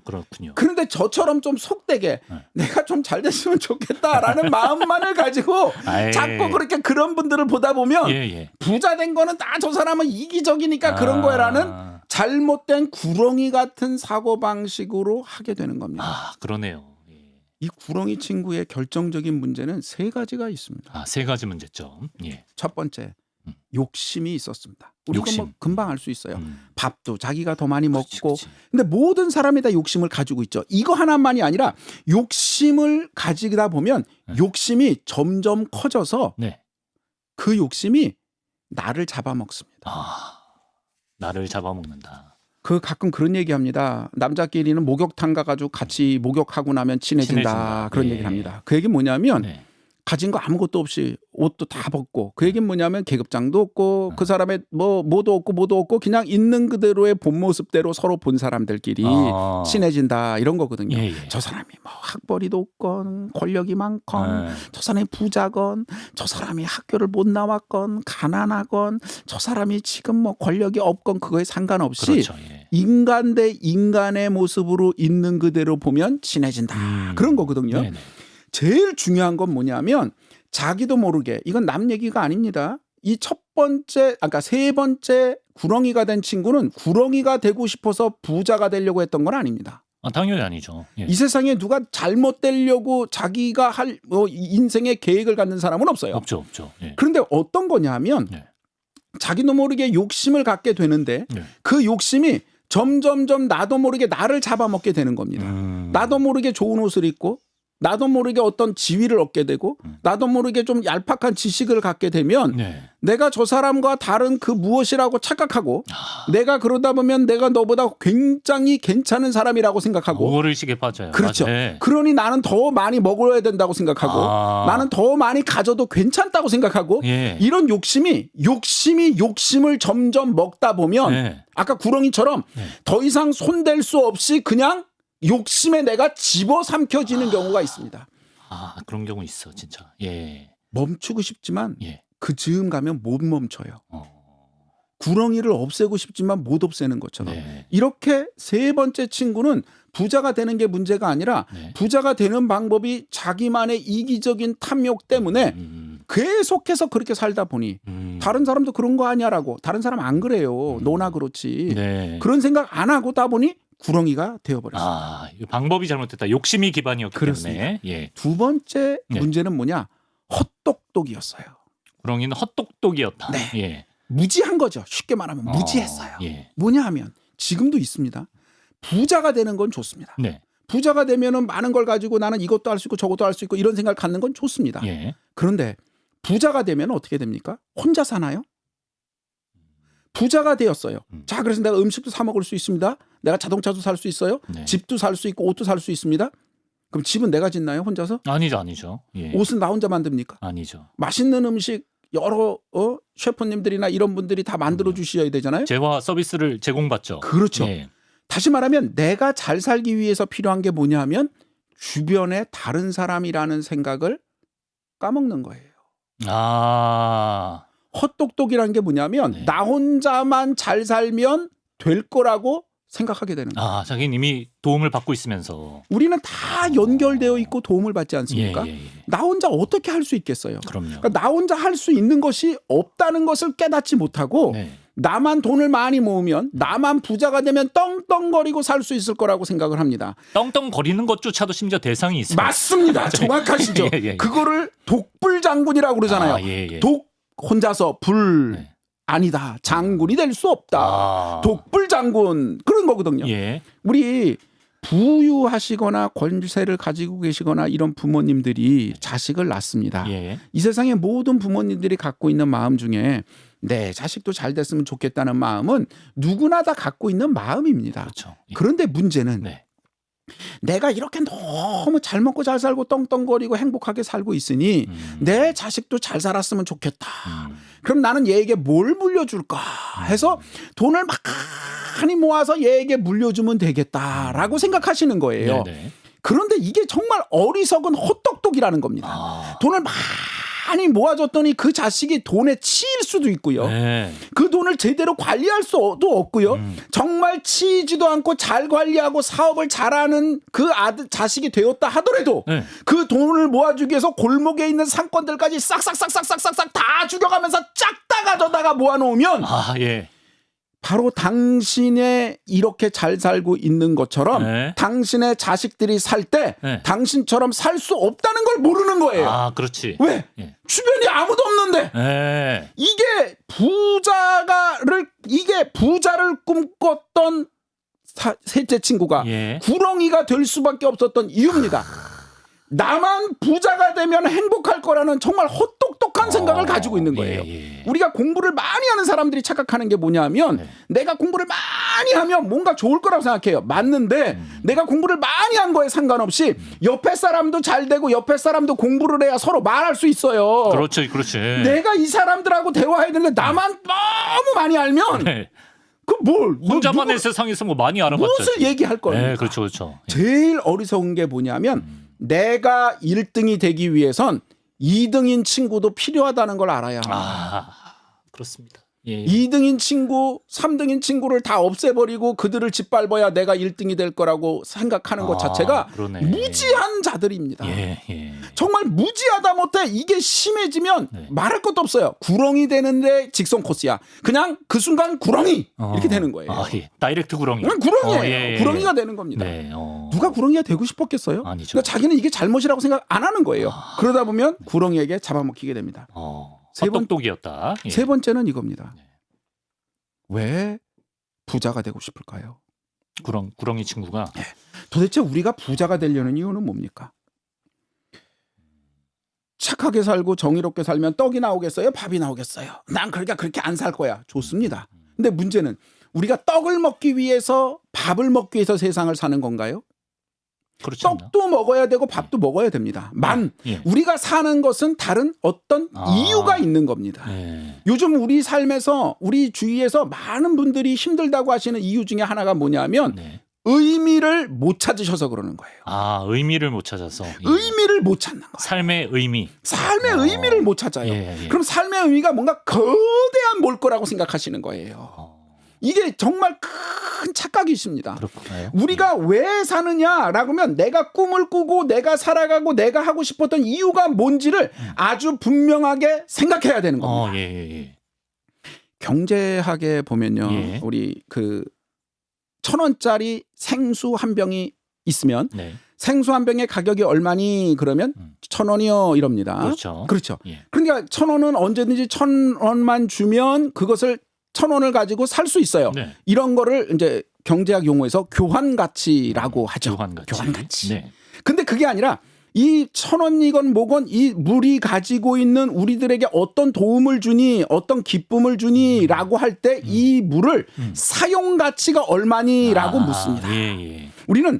그렇군요. 그런데 저처럼 좀 속되게 내가 좀 잘 됐으면 좋겠다라는 마음만을 가지고 아예. 자꾸 그렇게 그런 분들을 보다 보면 예, 예. 부자 된 거는 다 저 사람은 이기적이니까 그런 거야라는 잘못된 구렁이 같은 사고방식으로 하게 되는 겁니다. 아, 그러네요. 예. 이 구렁이 친구의 결정적인 문제는 세 가지가 있습니다. 아, 세 가지 문제점. 예. 첫 번째, 욕심이 있었습니다. 우리가 욕심. 뭐 금방 알 수 있어요. 밥도 자기가 더 많이 먹고. 그렇지. 근데 모든 사람이 다 욕심을 가지고 있죠. 이거 하나만이 아니라 욕심을 가지다 보면 욕심이 점점 커져서 네. 그 욕심이 나를 잡아먹습니다. 아, 나를 잡아먹는다. 그 가끔 그런 얘기합니다. 남자끼리는 목욕탕 가가지고 같이 목욕하고 나면 친해진다. 그런 예. 얘기를 합니다. 그 얘기는 뭐냐면 네. 가진 거 아무것도 없이 옷도 다 벗고 그 얘기는 뭐냐면 계급장도 없고 그 사람의 뭐도 없고 그냥 있는 그대로의 본 모습대로 서로 본 사람들끼리 아. 친해진다 이런 거거든요. 예, 예. 저 사람이 뭐 학벌이 높건 권력이 많건 네. 저 사람이 부자건 저 사람이 학교를 못 나왔건 가난하건 저 사람이 지금 뭐 권력이 없건 그거에 상관없이 그렇죠. 예. 인간 대 인간의 모습으로 있는 그대로 보면 친해진다 그런 거거든요. 네네. 제일 중요한 건 뭐냐면 자기도 모르게 이건 남 얘기가 아닙니다. 이 첫 번째 아까 세 번째 구렁이가 된 친구는 구렁이가 되고 싶어서 부자가 되려고 했던 건 아닙니다. 아, 당연히 아니죠. 예. 이 세상에 누가 잘못되려고 자기가 할 인생의 계획을 갖는 사람은 없어요. 없죠. 예. 그런데 어떤 거냐면 네. 자기도 모르게 욕심을 갖게 되는데 네. 그 욕심이 점점점 나도 모르게 나를 잡아먹게 되는 겁니다. 나도 모르게 좋은 옷을 입고 나도 모르게 어떤 지위를 얻게 되고 나도 모르게 좀 얄팍한 지식을 갖게 되면 네. 내가 저 사람과 다른 그 무엇이라고 착각하고 내가 그러다 보면 내가 너보다 굉장히 괜찮은 사람이라고 생각하고 오글의식에 빠져요. 그렇죠. 맞아요. 그러니 나는 더 많이 먹어야 된다고 생각하고 나는 더 많이 가져도 괜찮다고 생각하고 예. 이런 욕심이 욕심을 점점 먹다 보면 네. 아까 구렁이처럼 더 이상 손댈 수 없이 그냥 욕심에 내가 집어삼켜지는 경우가 있습니다. 아, 그런 경우 있어, 진짜. 예. 멈추고 싶지만 예. 그 즈음 가면 못 멈춰요. 어. 구렁이를 없애고 싶지만 못 없애는 것처럼. 네. 이렇게 세 번째 친구는 부자가 되는 게 문제가 아니라 네. 부자가 되는 방법이 자기만의 이기적인 탐욕 때문에 계속해서 그렇게 살다 보니 다른 사람도 그런 거 아니야라고 다른 사람 안 그래요. 너나 그렇지. 네. 그런 생각 안 하고 다 보니 구렁이가 되어버렸어요. 아, 이 방법이 잘못됐다. 욕심이 기반이었기 그렇습니다. 때문에. 예. 두 번째 네. 문제는 뭐냐? 헛똑똑이었어요. 구렁이는 헛똑똑이었다. 네. 예. 무지한 거죠. 쉽게 말하면 무지했어요. 예. 뭐냐 하면 지금도 있습니다. 부자가 되는 건 좋습니다. 네. 부자가 되면은 많은 걸 가지고 나는 이것도 할 수 있고 저것도 할 수 있고 이런 생각을 갖는 건 좋습니다. 예. 그런데 부자가 되면 어떻게 됩니까? 혼자 사나요? 부자가 되었어요. 자, 그래서 내가 음식도 사 먹을 수 있습니다. 내가 자동차도 살 수 있어요. 네. 집도 살 수 있고 옷도 살 수 있습니다. 그럼 집은 내가 짓나요? 혼자서? 아니죠. 예. 옷은 나 혼자 만듭니까? 아니죠. 맛있는 음식 여러 셰프님들이나 이런 분들이 다 만들어 주셔야 되잖아요. 재화 서비스를 제공받죠. 그렇죠. 예. 다시 말하면 내가 잘 살기 위해서 필요한 게 뭐냐 하면 주변에 다른 사람이라는 생각을 까먹는 거예요. 아. 헛똑똑이라는 게 뭐냐면 네. 나 혼자만 잘 살면 될 거라고 생각하게 되는 거예요. 아, 자기는 이미 도움을 받고 있으면서. 우리는 다 연결되어 있고 도움을 받지 않습니까? 예. 나 혼자 어떻게 할 수 있겠어요? 그럼요. 그러니까 나 혼자 할 수 있는 것이 없다는 것을 깨닫지 못하고 네. 나만 돈을 많이 모으면 나만 부자가 되면 떵떵거리고 살 수 있을 거라고 생각을 합니다. 떵떵거리는 것조차도 심지어 대상이 있어요. 맞습니다. 정확하시죠. 예. 그거를 독불장군이라고 그러잖아요. 아, 예. 독 혼자서 불 네. 아니다. 장군이 될 수 없다. 아. 독불장군 그런 거거든요. 예. 우리 부유하시거나 권세를 가지고 계시거나 이런 부모님들이 자식을 낳습니다. 예. 이 세상의 모든 부모님들이 갖고 있는 마음 중에 내 자식도 잘 됐으면 좋겠다는 마음은 누구나 다 갖고 있는 마음입니다. 그렇죠. 예. 그런데 문제는 네. 내가 이렇게 너무 잘 먹고 잘 살고 떵떵거리고 행복하게 살고 있으니 내 자식도 잘 살았으면 좋겠다. 그럼 나는 얘에게 뭘 물려줄까 해서 돈을 많이 모아서 얘에게 물려주면 되겠다라고 생각하시는 거예요. 네네. 그런데 이게 정말 어리석은 헛똑똑이라는 겁니다. 아. 돈을 많이 모아줬더니 그 자식이 돈에 치일 수도 있고요. 네. 그 돈을 제대로 관리할 수도 없고요. 정말 치이지도 않고 잘 관리하고 사업을 잘하는 그 아들 자식이 되었다 하더라도 네. 그 돈을 모아주기 위해서 골목에 있는 상권들까지 싹싹싹싹싹싹 다 죽여가면서 쫙 다 가져다가 모아놓으면 아, 예. 바로 당신의 이렇게 잘 살고 있는 것처럼 네. 당신의 자식들이 살 때 네. 당신처럼 살 수 없다는 걸 모르는 거예요. 아, 그렇지. 왜? 예. 주변에 아무도 없는데. 네. 이게 부자를 꿈꿨던 셋째 친구가 예. 구렁이가 될 수밖에 없었던 이유입니다. 나만 부자가 되면 행복할 거라는 정말 헛똑똑한 생각을 가지고 있는 거예요. 예. 우리가 공부를 많이 하는 사람들이 착각하는 게 뭐냐면 네. 내가 공부를 많이 하면 뭔가 좋을 거라고 생각해요. 맞는데 내가 공부를 많이 한 거에 상관없이 옆에 사람도 잘 되고 옆에 사람도 공부를 해야 서로 말할 수 있어요. 그렇지, 그렇지. 내가 이 사람들하고 대화해야 되는데 나만 너무 많이 알면 네. 그 뭘 혼자만의 세상에서 뭐 많이 알아봤죠. 무엇을 얘기할 거예요? 네, 그렇죠, 그렇죠. 제일 어리석은 게 뭐냐면 내가 1등이 되기 위해선 2등인 친구도 필요하다는 걸 알아야 합니다. 아, 그렇습니다. 예. 2등인 친구, 3등인 친구를 다 없애버리고 그들을 짓밟아야 내가 1등이 될 거라고 생각하는 것 자체가 그러네. 무지한 자들입니다. 예, 예. 정말 무지하다 못해 이게 심해지면 네. 말할 것도 없어요. 구렁이 되는데 직선 코스야. 그냥 그 순간 구렁이 이렇게 되는 거예요. 아, 예. 다이렉트 구렁이. 그냥 구렁이에요. 예, 예. 구렁이가 되는 겁니다. 네. 누가 구렁이가 되고 싶었겠어요? 아니죠. 그러니까 자기는 이게 잘못이라고 생각 안 하는 거예요. 그러다 보면 구렁이에게 잡아먹히게 됩니다. 세 번- 헛똑똑이었다. 예. 세 번째는 이겁니다. 네. 왜 부자가 되고 싶을까요? 구렁이 친구가 도대체 우리가 부자가 되려는 이유는 뭡니까? 착하게 살고 정의롭게 살면 떡이 나오겠어요? 밥이 나오겠어요? 난 그러니까 그렇게 안 살 거야. 좋습니다. 근데 문제는 우리가 떡을 먹기 위해서 밥을 먹기 위해서 세상을 사는 건가요? 그렇지 않나? 떡도 먹어야 되고 밥도 먹어야 됩니다. 예. 우리가 사는 것은 다른 어떤 이유가 있는 겁니다. 예. 요즘 우리 삶에서 우리 주위에서 많은 분들이 힘들다고 하시는 이유 중에 하나가 뭐냐면 네. 의미를 못 찾으셔서 그러는 거예요. 아, 의미를 못 찾아서. 예. 의미를 못 찾는 거예요. 삶의 의미. 삶의 의미를 못 찾아요. 예, 예. 그럼 삶의 의미가 뭔가 거대한 뭘 거라고 생각하시는 거예요. 이게 정말 큰 착각이십니다. 그렇구나요. 우리가 왜 사느냐라고 하면 내가 꿈을 꾸고 내가 살아가고 내가 하고 싶었던 이유가 뭔지를 아주 분명하게 생각해야 되는 겁니다. 예. 경제학에 보면요. 예. 우리 그 1,000원짜리 생수 한 병이 있으면 네. 생수 한 병의 가격이 얼마니 그러면 1,000원이요 이럽니다. 그렇죠. 예. 그러니까 1,000원은 언제든지 1,000원만 주면 그것을 1,000원을 가지고 살 수 있어요. 네. 이런 거를 이제 경제학 용어에서 교환 가치라고 하죠. 교환 가치. 네. 근데 그게 아니라 이 1,000원이건 뭐건 이 물이 가지고 있는 우리들에게 어떤 도움을 주니 어떤 기쁨을 주니라고 할 때 이 물을 사용 가치가 얼마니라고 묻습니다. 예. 우리는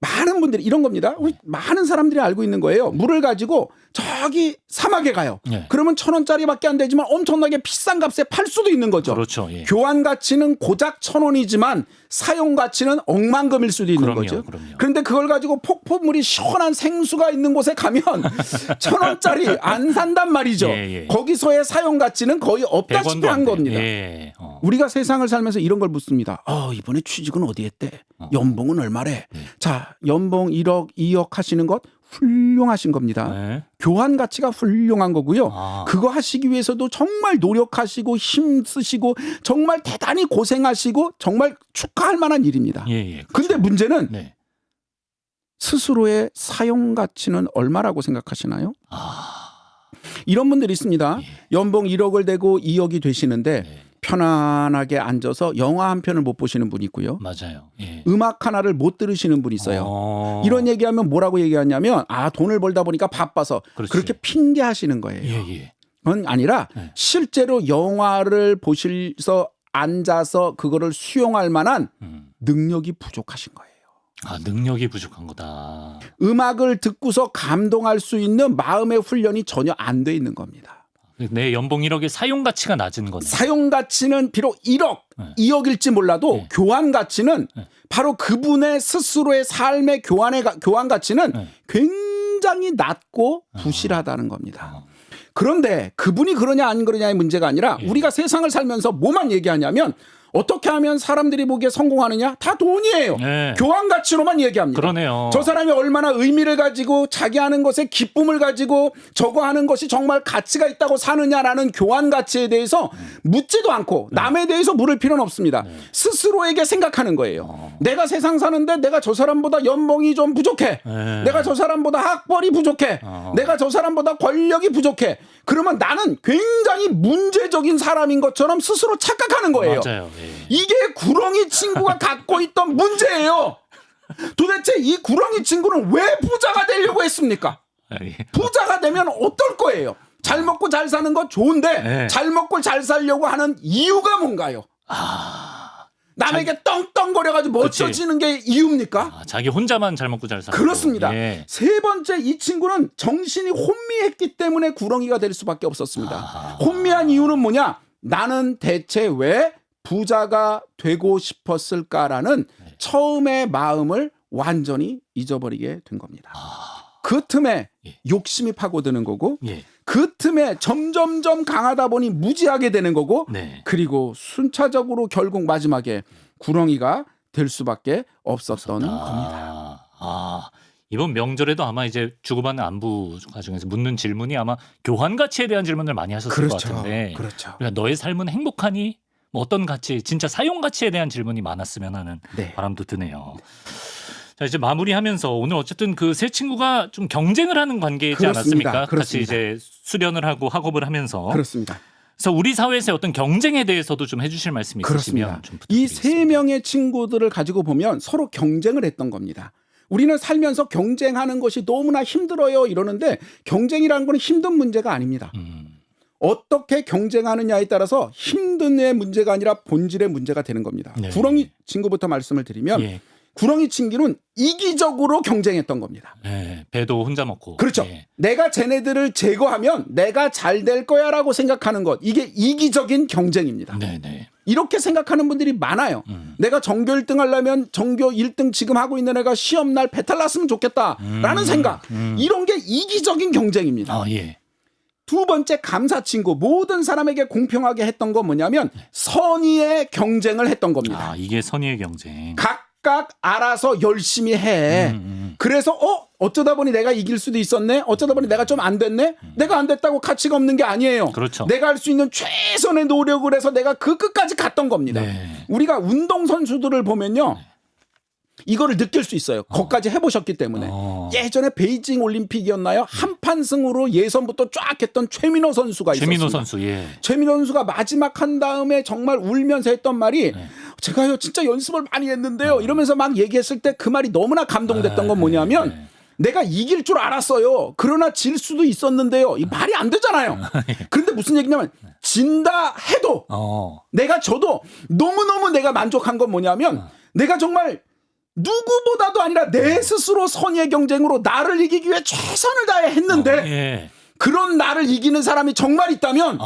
많은 분들이 이런 겁니다. 우리 많은 사람들이 알고 있는 거예요. 물을 가지고 저기 사막에 가요. 네. 그러면 1,000원짜리밖에 안 되지만 엄청나게 비싼 값에 팔 수도 있는 거죠. 그렇죠. 예. 교환 가치는 고작 1,000원이지만 사용 가치는 억만금일 수도 있는 거죠. 그럼요. 그런데 그걸 가지고 폭포물이 시원한 생수가 있는 곳에 가면 1,000원짜리 안 산단 말이죠. 예. 거기서의 사용 가치는 거의 없다시피 100원도 한 안 돼. 겁니다. 예. 우리가 세상을 살면서 이런 걸 묻습니다. 이번에 취직은 어디 했대? 연봉은 얼마래? 자, 연봉 1억, 2억 하시는 것 훌륭하신 겁니다. 네. 교환 가치가 훌륭한 거고요. 아. 그거 하시기 위해서도 정말 노력하시고 힘쓰시고 정말 대단히 고생하시고 정말 축하할 만한 일입니다. 예. 근데 문제는 네. 스스로의 사용 가치는 얼마라고 생각하시나요? 이런 분들이 있습니다. 연봉 1억을 대고 2억이 되시는데 네. 편안하게 앉아서 영화 한 편을 못 보시는 분이 있고요. 맞아요. 예. 음악 하나를 못 들으시는 분이 있어요. 이런 얘기하면 뭐라고 얘기하냐면 돈을 벌다 보니까 바빠서 그렇지. 그렇게 핑계하시는 거예요. 예. 그건 아니라 네. 실제로 영화를 보셔서 앉아서 그거를 수용할 만한 능력이 부족하신 거예요. 능력이 부족한 거다. 음악을 듣고서 감동할 수 있는 마음의 훈련이 전혀 안 돼 있는 겁니다. 내 연봉 1억의 사용 가치가 낮은 거네. 사용 가치는 비록 1억, 네. 2억일지 몰라도 네. 교환 가치는 바로 그분의 스스로의 삶의 교환 가치는 네. 굉장히 낮고 부실하다는 겁니다. 그런데 그분이 그러냐 안 그러냐의 문제가 아니라 예. 우리가 세상을 살면서 뭐만 얘기하냐면 어떻게 하면 사람들이 보기에 성공하느냐? 다 돈이에요. 네. 교환 가치로만 얘기합니다. 그러네요. 저 사람이 얼마나 의미를 가지고 자기 하는 것에 기쁨을 가지고 저거 하는 것이 정말 가치가 있다고 사느냐라는 교환 가치에 대해서 묻지도 않고 남에 대해서 물을 필요는 없습니다. 스스로에게 생각하는 거예요. 내가 세상 사는데 내가 저 사람보다 연봉이 좀 부족해. 네. 내가 저 사람보다 학벌이 부족해. 내가 저 사람보다 권력이 부족해. 그러면 나는 굉장히 문제적인 사람인 것처럼 스스로 착각하는 거예요. 맞아요. 예. 이게 구렁이 친구가 갖고 있던 문제예요. 도대체 이 구렁이 친구는 왜 부자가 되려고 했습니까? 예. 부자가 되면 어떨 거예요? 잘 먹고 잘 사는 건 좋은데 네. 잘 먹고 잘 살려고 하는 이유가 뭔가요? 남에게 떵떵거려가지고 멋져지는 게 이유입니까? 자기 혼자만 잘 먹고 잘 살고. 그렇습니다. 예. 세 번째, 이 친구는 정신이 혼미했기 때문에 구렁이가 될 수밖에 없었습니다. 혼미한 이유는 뭐냐? 나는 대체 왜 부자가 되고 싶었을까라는 처음의 마음을 완전히 잊어버리게 된 겁니다. 그 틈에 예. 욕심이 파고드는 거고 예. 그 틈에 점점점 강하다 보니 무지하게 되는 거고 네. 그리고 순차적으로 결국 마지막에 구렁이가 될 수밖에 없었던 겁니다. 이번 명절에도 아마 이제 주고받는 안부 과정에서 묻는 질문이 아마 교환 가치에 대한 질문을 많이 하셨을 것 같은데. 그렇죠. 그러니까 너의 삶은 행복하니? 뭐 어떤 가치, 진짜 사용 가치에 대한 질문이 많았으면 하는 네. 바람도 드네요. 자, 이제 마무리하면서 오늘 어쨌든 그 세 친구가 좀 경쟁을 하는 관계이지 그렇습니다. 않았습니까? 같이 그렇습니다. 이제 수련을 하고 학업을 하면서. 그렇습니다. 그래서 우리 사회에서의 어떤 경쟁에 대해서도 좀 해주실 말씀이 있으시면 그렇습니다. 좀 이 부탁드리겠습니다. 세 명의 친구들을 가지고 보면 서로 경쟁을 했던 겁니다. 우리는 살면서 경쟁하는 것이 너무나 힘들어요 이러는데 경쟁이라는 건 힘든 문제가 아닙니다. 어떻게 경쟁하느냐에 따라서 힘든 의 문제가 아니라 본질의 문제가 되는 겁니다. 네. 구렁이 친구부터 말씀을 드리면 예. 구렁이 친구는 이기적으로 경쟁했던 겁니다. 예, 배도 혼자 먹고. 그렇죠. 예. 내가 쟤네들을 제거하면 내가 잘 될 거야라고 생각하는 것. 이게 이기적인 경쟁입니다. 네네. 이렇게 생각하는 분들이 많아요. 내가 전교 1등 하려면 전교 1등 지금 하고 있는 애가 시험 날 배탈 났으면 좋겠다라는 생각. 이런 게 이기적인 경쟁입니다. 아, 예. 두 번째 감사 친구. 모든 사람에게 공평하게 했던 건 뭐냐면 선의의 경쟁을 했던 겁니다. 아, 이게 선의의 경쟁. 각각 알아서 열심히 해. 그래서 어쩌다 보니 내가 이길 수도 있었네. 어쩌다 보니 내가 좀 안 됐네. 내가 안 됐다고 가치가 없는 게 아니에요. 그렇죠. 내가 할 수 있는 최선의 노력을 해서 내가 그 끝까지 갔던 겁니다. 네. 우리가 운동 선수들을 보면요. 이거를 느낄 수 있어요. 거기까지 해보셨기 때문에. 예전에 베이징 올림픽이었나요? 한판 승으로 예선부터 쫙 했던 최민호 선수가 있었습니다. 최민호 선수, 예. 최민호 선수가 마지막 한 다음에 정말 울면서 했던 말이 제가요 진짜 연습을 많이 했는데요 이러면서 막 얘기했을 때 그 말이 너무나 감동됐던 건 뭐냐면 내가 이길 줄 알았어요. 그러나 질 수도 있었는데요. 이 말이 안 되잖아요. 그런데 무슨 얘기냐면 진다 해도 내가 져도 너무너무 내가 만족한 건 뭐냐면 내가 정말 누구보다도 아니라 내 스스로 선의의 경쟁으로 나를 이기기 위해 최선을 다해 했는데 예. 그런 나를 이기는 사람이 정말 있다면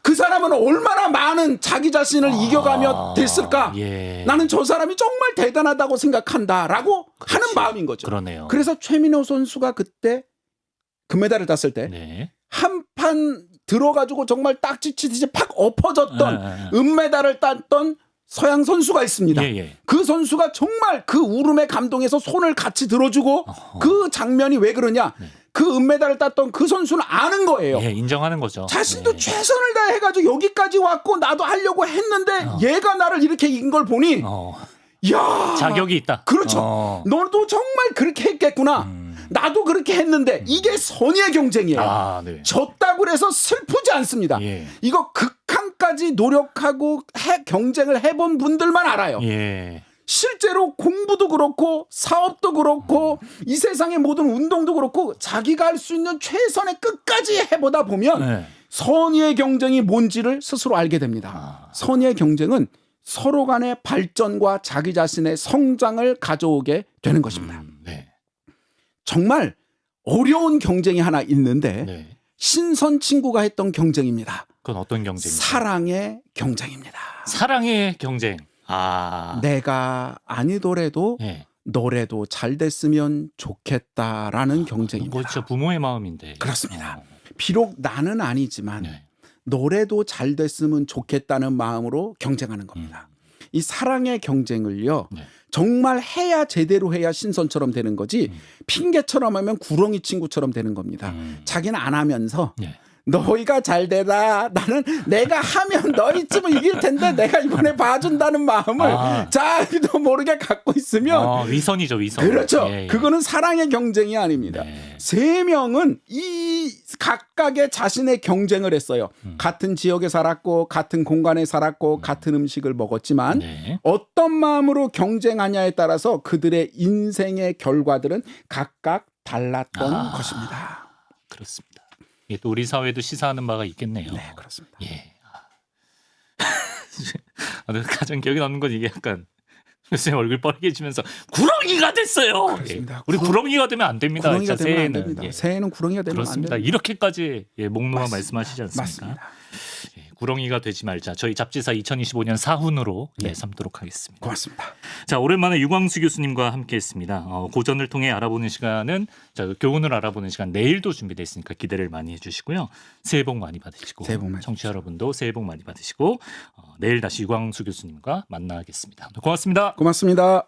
그 사람은 얼마나 많은 자기 자신을 이겨가며 됐을까? 예. 나는 저 사람이 정말 대단하다고 생각한다라고 하는 마음인 거죠. 그러네요. 그래서 최민호 선수가 그때 금메달을 땄을 때 네. 한 판 들어가지고 정말 딱지 치듯이 팍 엎어졌던 은메달을 땄던 서양 선수가 있습니다. 예, 예. 그 선수가 정말 그 울음에 감동해서 손을 같이 들어주고 그 장면이 왜 그러냐? 그 은메달을 땄던 그 선수는 아는 거예요. 예, 인정하는 거죠. 자신도 예. 최선을 다해가지고 여기까지 왔고 나도 하려고 했는데 얘가 나를 이렇게 이긴 걸 보니 야 자격이 있다. 그렇죠. 너도 정말 그렇게 했겠구나. 나도 그렇게 했는데 이게 선의의 경쟁이에요. 아, 네. 졌다고 해서 슬프지 않습니다. 예. 이거 극한까지 노력하고 경쟁을 해본 분들만 알아요. 예. 실제로 공부도 그렇고 사업도 그렇고 이 세상의 모든 운동도 그렇고 자기가 할 수 있는 최선의 끝까지 해보다 보면 네. 선의의 경쟁이 뭔지를 스스로 알게 됩니다. 선의의 경쟁은 서로 간의 발전과 자기 자신의 성장을 가져오게 되는 것입니다. 네. 정말 어려운 경쟁이 하나 있는데 네. 신선 친구가 했던 경쟁입니다. 그건 어떤 경쟁입니까? 사랑의 경쟁입니다. 사랑의 경쟁. 아. 내가 아니더라도 예. 너래도 잘 됐으면 좋겠다라는 경쟁입니다. 그거 진짜 부모의 마음인데. 그렇습니다. 비록 나는 아니지만 네. 노래도 잘 됐으면 좋겠다는 마음으로 경쟁하는 겁니다. 이 사랑의 경쟁을요. 네. 정말 해야 제대로 해야 신선처럼 되는 거지 핑계처럼 하면 구렁이 친구처럼 되는 겁니다. 자기는 안 하면서 네. 너희가 잘 되라. 나는 내가 하면 너희쯤은 이길 텐데 내가 이번에 봐준다는 마음을 자기도 모르게 갖고 있으면 위선이죠, 위선. 그렇죠. 예, 예. 그거는 사랑의 경쟁이 아닙니다. 네. 세 명은 이 각각의 자신의 경쟁을 했어요. 같은 지역에 살았고 같은 공간에 살았고 같은 음식을 먹었지만 네. 어떤 마음으로 경쟁하냐에 따라서 그들의 인생의 결과들은 각각 달랐던 것입니다. 그렇습니다. 예, 또 우리 사회도 시사하는 바가 있겠네요. 네, 그렇습니다. 예. 가장 기억에 남는 건 이게 약간 교수님 얼굴 뻘개지면서 구렁이가 됐어요. 그렇습니다. 예. 우리 구렁이가 되면 안 됩니다. 구렁이가 진짜 되면 안 새해에는. 됩니다. 예. 새해는 구렁이가 되면 안 그렇습니다. 됩니다. 이렇게까지 목놓아 맞습니다. 말씀하시지 않습니까? 맞습니다. 예, 구렁이가 되지 말자. 저희 잡지사 2025년 사훈으로 삼도록 하겠습니다. 고맙습니다. 자, 오랜만에 유광수 교수님과 함께했습니다. 고전을 통해 알아보는 시간은 교훈을 알아보는 시간 내일도 준비되어 있으니까 기대를 많이 해주시고요. 새해 복 많이 받으시고 새해 복 많이 청취자 여러분도 새해 복 많이 받으시고 내일 다시 유광수 교수님과 만나겠습니다. 고맙습니다. 고맙습니다.